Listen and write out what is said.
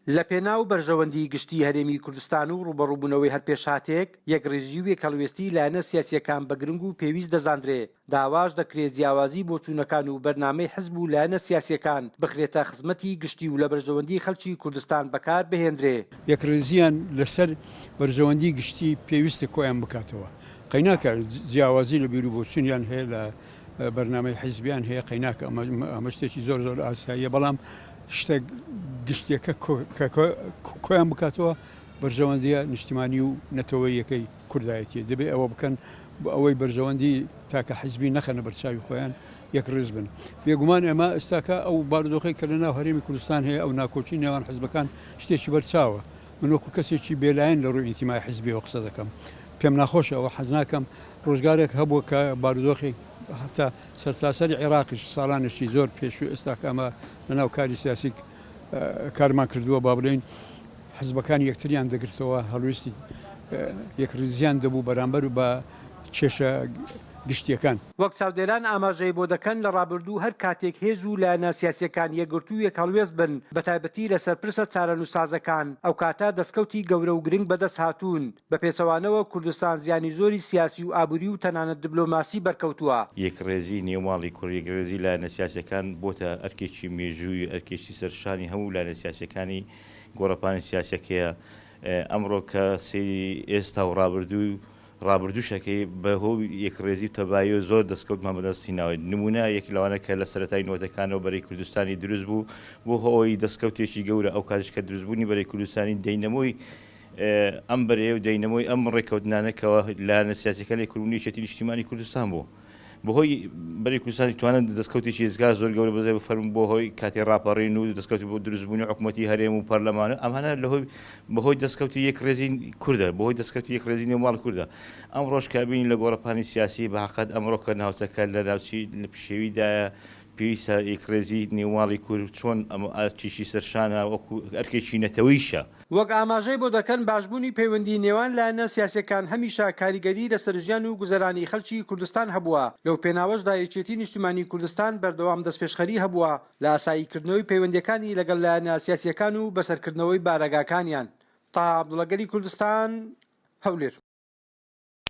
لە پێناو بەرژەوەندی گشتی هەرێمی کوردستان و ڕوبەڕووبوونەوەی هەرپێشهاتێک یەکڕێژی و یەکهەڵوێستی لایەنە سیاسیەکان بە گرنگ و پێویست دەزاندرێ. داواش دەکرێت جیاوازی بۆچوونەکان و بەرنامەی حزب و لایەنە سیاسیەکان بخرێتە خزمەتی گشتی و لە بەرژەوەندی خەڵکی کوردستان بەکار بهێنرێ. یەکڕێزیان لەسەر بەرژەوەندی گشتی پێویستە کۆیان بکاتەوە. قەیناکە جیاوازی لە بیر و بۆچوونیان هەیە لە بەرنامەی حیزبیان هەیە، قەیناکە ئەمە شتێکی زۆر زۆر ئاساییە، بەڵام شتە گشتیەکە کۆیان بکاتەوە بەرژەوەندیە نیشتیمانی و نەتەوەی یەکەی کوردایەتی دەبێت ئەوە بکەن بە ئەوەی بەرژەوەندی تاکە حیزبی نەخەنە بەرچاوی خۆیان یەکڕێز بن. بێگومان ئێمە ئێستاکە ئەو بارودۆخی کە لە ناو هەرێمی کوردستان هەیە ئەو ناکۆچی نێوان حیزبەکان شتێکی بەرچاوە. من وەکو کەسێکی بێلایەن لە ڕووی ئینتیمای حیزبیەوە قسە دەکەم. پێم ناخۆشە ئەوە حەز ناکەم ڕۆژگارێک هەبووە کە بارودۆخی هەتا سەرتاسەری عێراقیش ساڵانێکی زۆر پێشوو ئێستاکە ئەمە لەناو کاری سیاسی کارمان کردووە با بڵێن حزبەکان یەکتریان دەگرتەوە، هەڵویستی یەکڕێزیان دەبوو بەرامبەر بە کێشە گشتیەکان. وەک چاودێران ئاماژەی بۆ دەکەن لە ڕابردوو هەر کاتێک هێز و لایەنە سیاسیەکان یەکگرتو و یەکهەڵوێز بن بە تایبەتی لەسەر پرسە چارەنووسازەکان ئەو کاتە دەستکەوتی گەورە و گرنگ بەدەست هاتوون. بە پێچەوانەوە کوردستان زیانی زۆری سیاسی و ئابووری و تەنانەت دیبلۆماسی بەرکەوتووە. یەکڕێزی نێوماڵی کوڕ یەکڕێزی لایەنە سیاسیەکان بۆتە ئەرکێکی مێژووی ئەرکێکی سەرشانی هەموو لایەنە سیاسیەکانی گۆڕەپانی سیاسەکەیە. ئەمڕۆ کە سەیری ئێستا و ڕابردووشەکەی بەهۆی یەکڕێزی و تەبایە زۆر دەستکەوتمان بەدەستیناوە. نمونە یەکی لەوانە کە لە سەرەتای نۆتەکانەوە بەرەی کوردستانی دروست بوو بۆ هۆی دەستکەوتێکی گەورە ئەو کاتش کە دروستبوونی بەرەی کوردستانی دەینەمۆی ئەم بەرێ و دەینەمۆی ئەم ڕێکەوتنانەکەەوە لایەنە سیاسیەکانی کوردنیەتی نیشتیمانی کوردستان بوو. بەهۆی بەری کوردستانی توانن دەستکەوتێکی ێزگار زۆر گەورە بەزای بفەرمون بۆهۆی کاتی ڕاپەڕین و دەستکەوتی بۆ دروستبوونی حکوومەتی هەرێم و پەرلەمانە ئەمانە بەهۆی دەستکەوتی یەکڕێزی کوردە، بەهۆی دەستکەوتی یەکڕێزی نێوماڵ کوردە. ئەم ڕۆژ کابینی لە گۆڕەپانی سیاسی بەحەقەت ئەمڕۆ کە ناوچەکە لە ناوچی لە پشێویدایە پێویستە یەکڕێزی نێوماڵی کورد چۆن ئەمە ئەرکێکی سەرشانە وەکو ئەرکێکی نەتەوەیشە. وەک ئاماژەی بۆ دەکەن باشبوونی پەیوەندی نێوان لایەنە سیاسیەکان هەمیشە کاریگەری لەسەر ژیان و گوزەرانی خەڵکی کوردستان هەبووە. لەو پێناوەشدا یەکێتی نیشتیمانی کوردستان بەردەوام دەستپێشخەری هەبووە لە ئاساییکردنەوەی پەیوەندیەکانی لەگەڵ لایەنە سیاسیەکان و بەسەرکردنەوەی بارەگاکانیان. تا عەبدوڵەگەلی کوردستان، هەولێر.